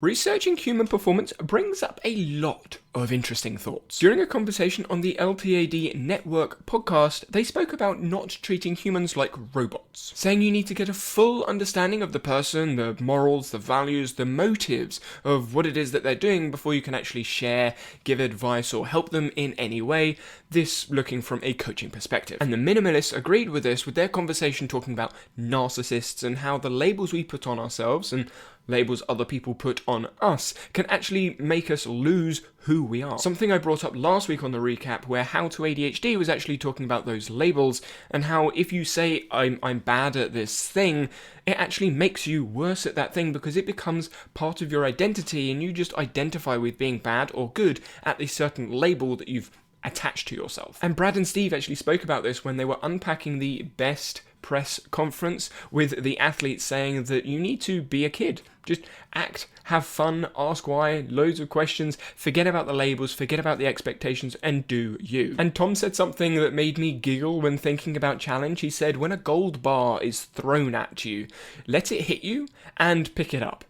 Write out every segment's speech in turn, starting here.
Researching human performance brings up a lot of interesting thoughts. During a conversation on the LTAD Network podcast, they spoke about not treating humans like robots, saying you need to get a full understanding of the person, the morals, the values, the motives of what it is that they're doing before you can actually share, give advice, or help them in any way, this looking from a coaching perspective. And the minimalists agreed with this with their conversation talking about narcissists and how the labels we put on ourselves and labels other people put on us can actually make us lose who we are. Something I brought up last week on the recap where How to ADHD was actually talking about those labels and how if you say I'm bad at this thing, it actually makes you worse at that thing because it becomes part of your identity and you just identify with being bad or good at a certain label that you've attached to yourself. And Brad and Steve actually spoke about this when they were unpacking the best press conference with the athletes saying that you need to be a kid. Just act, have fun, ask why, loads of questions, forget about the labels, forget about the expectations, and do you. And Tom said something that made me giggle when thinking about challenge. He said, when a gold bar is thrown at you, let it hit you and pick it up.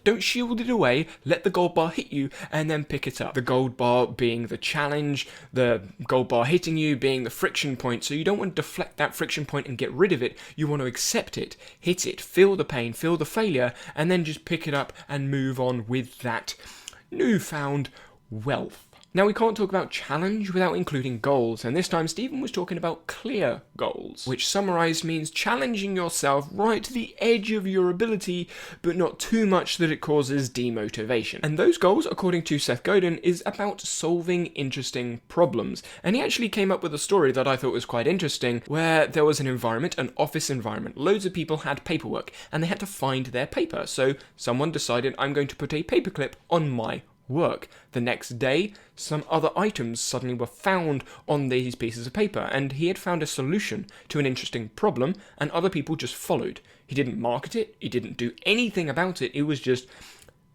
Don't shield it away, let the gold bar hit you, and then pick it up. The gold bar being the challenge, the gold bar hitting you being the friction point, so you don't want to deflect that friction point and get rid of it, you want to accept it, hit it, feel the pain, feel the failure, and then just pick it up and move on with that newfound wealth. Now, we can't talk about challenge without including goals, and this time Stephen was talking about clear goals, which summarised means challenging yourself right to the edge of your ability, but not too much that it causes demotivation. And those goals, according to Seth Godin, is about solving interesting problems. And he actually came up with a story that I thought was quite interesting, where there was an environment, an office environment. Loads of people had paperwork, and they had to find their paper. So someone decided, I'm going to put a paperclip on my work. The next day, some other items suddenly were found on these pieces of paper, and he had found a solution to an interesting problem, and other people just followed. He didn't market it, he didn't do anything about it, it was just,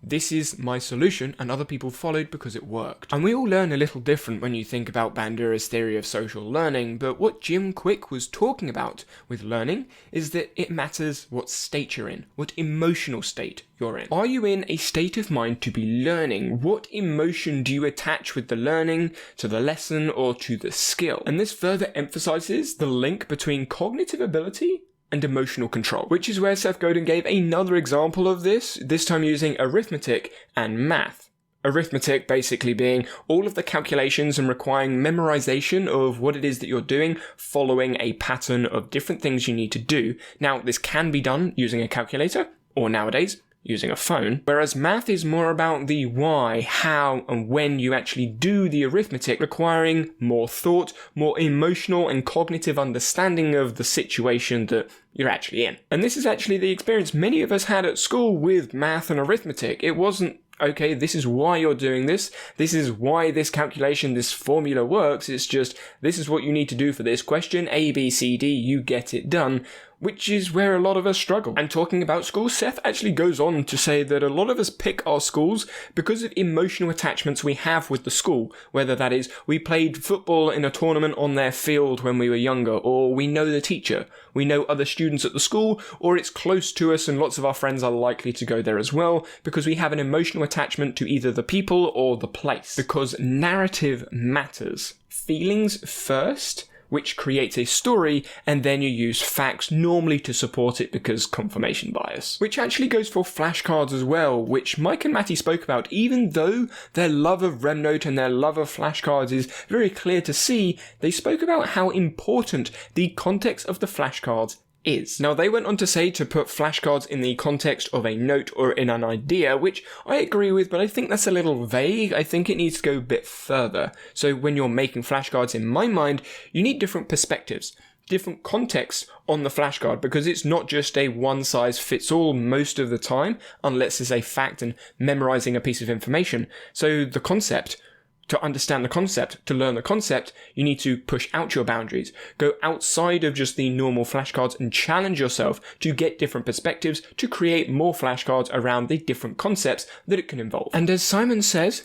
this is my solution, and other people followed because it worked. And we all learn a little different when you think about Bandura's theory of social learning, but what Jim Quick was talking about with learning is that it matters what state you're in, what emotional state you're in. Are you in a state of mind to be learning? What emotion do you attach with the learning, to the lesson, or to the skill? And this further emphasizes the link between cognitive ability and emotional control, which is where Seth Godin gave another example of this time using arithmetic and math. Arithmetic basically being all of the calculations and requiring memorization of what it is that you're doing, following a pattern of different things you need to do. Now, this can be done using a calculator, or nowadays, using a phone, whereas math is more about the why, how, and when you actually do the arithmetic, requiring more thought, more emotional and cognitive understanding of the situation that you're actually in. And this is actually the experience many of us had at school with math and arithmetic. It wasn't, okay, this is why you're doing this is why this calculation, this formula works, it's just, this is what you need to do for this question, A, B, C, D, you get it done, which is where a lot of us struggle. And talking about schools, Seth actually goes on to say that a lot of us pick our schools because of emotional attachments we have with the school, whether that is, we played football in a tournament on their field when we were younger, or we know the teacher, we know other students at the school, or it's close to us and lots of our friends are likely to go there as well, because we have an emotional attachment to either the people or the place. Because narrative matters. Feelings first, which creates a story, and then you use facts normally to support it because confirmation bias. Which actually goes for flashcards as well, which Mike and Matty spoke about. Even though their love of Remnote and their love of flashcards is very clear to see, they spoke about how important the context of the flashcards is. Now, they went on to say to put flashcards in the context of a note or in an idea, which I agree with, but I think that's a little vague. I think it needs to go a bit further. So when you're making flashcards, in my mind, you need different perspectives, different contexts on the flashcard, because it's not just a one-size-fits-all most of the time, unless it's a fact and memorizing a piece of information. So the concept, to understand the concept, to learn the concept, you need to push out your boundaries. Go outside of just the normal flashcards and challenge yourself to get different perspectives, to create more flashcards around the different concepts that it can involve. And as Simon says,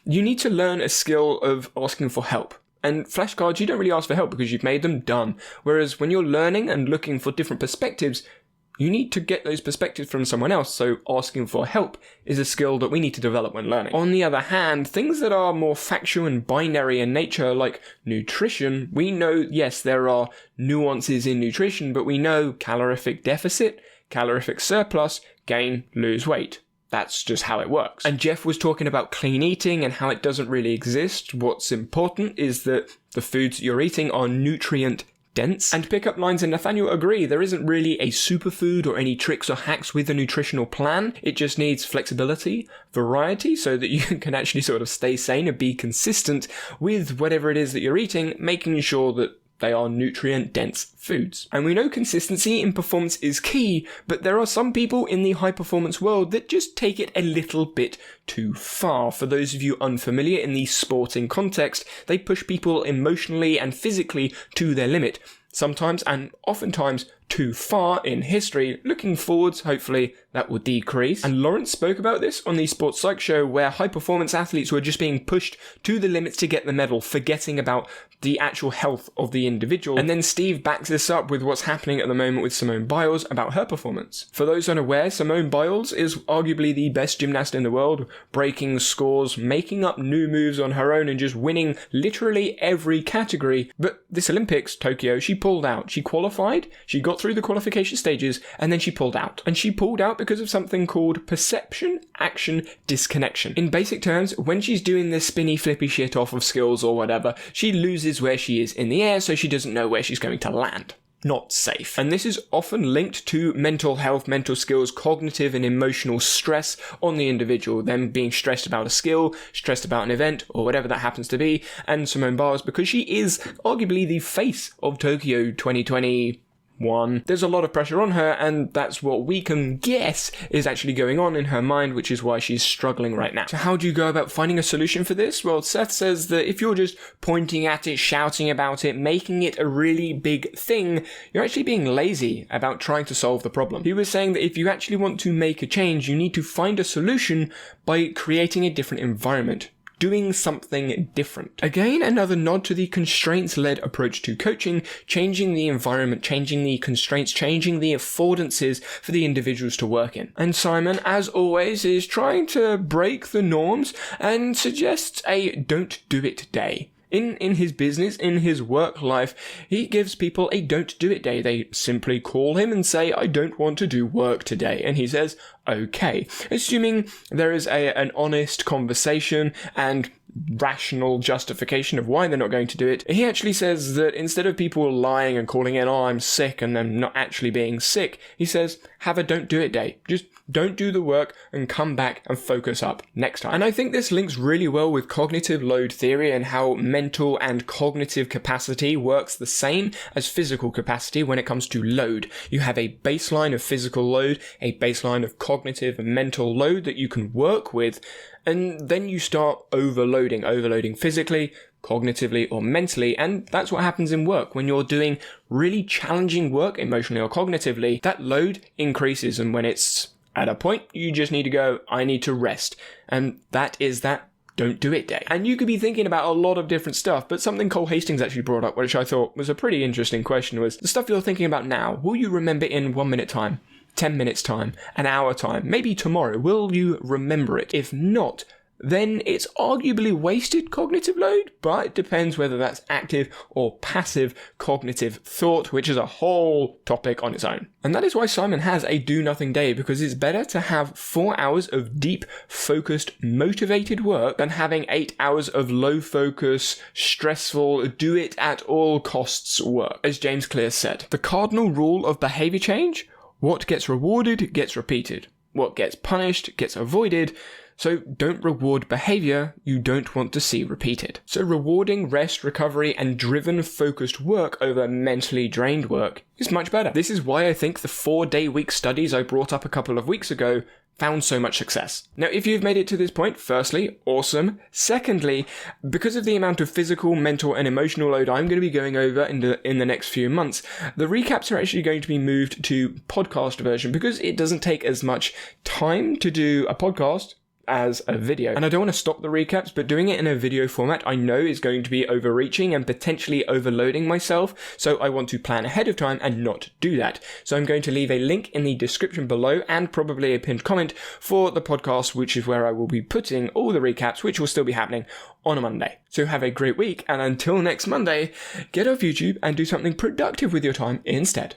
you need to learn a skill of asking for help. And flashcards, you don't really ask for help because you've made them done. Whereas when you're learning and looking for different perspectives, You need to get those perspectives from someone else, so asking for help is a skill that we need to develop when learning. On the other hand, things that are more factual and binary in nature, like nutrition, we know, yes, there are nuances in nutrition, but we know calorific deficit, calorific surplus, gain, lose weight. That's just how it works. And Jeff was talking about clean eating and how it doesn't really exist. What's important is that the foods you're eating are nutrient dense. And pickup lines and Nathaniel agree, there isn't really a superfood or any tricks or hacks with a nutritional plan. It just needs flexibility, variety, so that you can actually sort of stay sane and be consistent with whatever it is that you're eating, making sure that they are nutrient-dense foods. And we know consistency in performance is key, but there are some people in the high-performance world that just take it a little bit too far. For those of you unfamiliar in the sporting context, they push people emotionally and physically to their limit. Sometimes and oftentimes too far in history. Looking forwards, hopefully that will decrease. And Lawrence spoke about this on the Sports Psych show, where high-performance athletes were just being pushed to the limits to get the medal, forgetting about the actual health of the individual. And then Steve backs this up with what's happening at the moment with Simone Biles about her performance. For those unaware, Simone Biles is arguably the best gymnast in the world, breaking scores, making up new moves on her own, and just winning literally every category. But this Olympics, Tokyo, she pulled out. She qualified, she got through the qualification stages, and then she pulled out. And she pulled out because of something called perception action disconnection. In basic terms, when she's doing this spinny flippy shit off of skills or whatever, she loses where she is in the air, so she doesn't know where she's going to land. Not safe. And this is often linked to mental health, mental skills, cognitive and emotional stress on the individual, them being stressed about a skill, stressed about an event, or whatever that happens to be. And Simone Biles, because she is arguably the face of Tokyo 2021, there's a lot of pressure on her, and that's what we can guess is actually going on in her mind, which is why she's struggling right now. So how do you go about finding a solution for this? Well, Seth says that if you're just pointing at it, shouting about it, making it a really big thing, you're actually being lazy about trying to solve the problem. He was saying that if you actually want to make a change, you need to find a solution by creating a different environment. Doing something different. Again, another nod to the constraints-led approach to coaching, changing the environment, changing the constraints, changing the affordances for the individuals to work in. And Simon, as always, is trying to break the norms and suggests a don't do it day. In his business, in his work life, he gives people a don't do it day. They simply call him and say, I don't want to do work today. And he says, okay. Assuming there is an honest conversation and rational justification of why they're not going to do it, he actually says that instead of people lying and calling in, oh, I'm sick, and them not actually being sick, he says, have a don't do it day. Just don't do the work and come back and focus up next time. And I think this links really well with cognitive load theory and how mental and cognitive capacity works the same as physical capacity when it comes to load. You have a baseline of physical load, a baseline of cognitive and mental load that you can work with, and then you start overloading physically, cognitively or mentally, and that's what happens in work. When you're doing really challenging work emotionally or cognitively, that load increases, and when it's at a point, you just need to go, I need to rest. And that is that don't do it day. And you could be thinking about a lot of different stuff, but something Cole Hastings actually brought up, which I thought was a pretty interesting question, was the stuff you're thinking about now, will you remember in 1 minute time, 10 minutes time, an hour time, maybe tomorrow? Will you remember it? If not, then it's arguably wasted cognitive load, but it depends whether that's active or passive cognitive thought, which is a whole topic on its own. And that is why Simon has a do-nothing day, because it's better to have 4 hours of deep, focused, motivated work than having 8 hours of low-focus, stressful, do-it-at-all-costs work. As James Clear said, the cardinal rule of behavior change: what gets rewarded gets repeated. What gets punished gets avoided. So don't reward behavior you don't want to see repeated. So rewarding rest, recovery, and driven, focused work over mentally drained work is much better. This is why I think the 4-day week studies I brought up a couple of weeks ago found so much success. Now, if you've made it to this point, firstly, awesome. Secondly, because of the amount of physical, mental, and emotional load I'm going to be going over in the next few months, the recaps are actually going to be moved to podcast version because it doesn't take as much time to do a podcast as a video. And I don't want to stop the recaps, but doing it in a video format I know is going to be overreaching and potentially overloading myself, so I want to plan ahead of time and not do that. So I'm going to leave a link in the description below and probably a pinned comment for the podcast, which is where I will be putting all the recaps, which will still be happening on a Monday. So have a great week, and until next Monday, get off YouTube and do something productive with your time instead.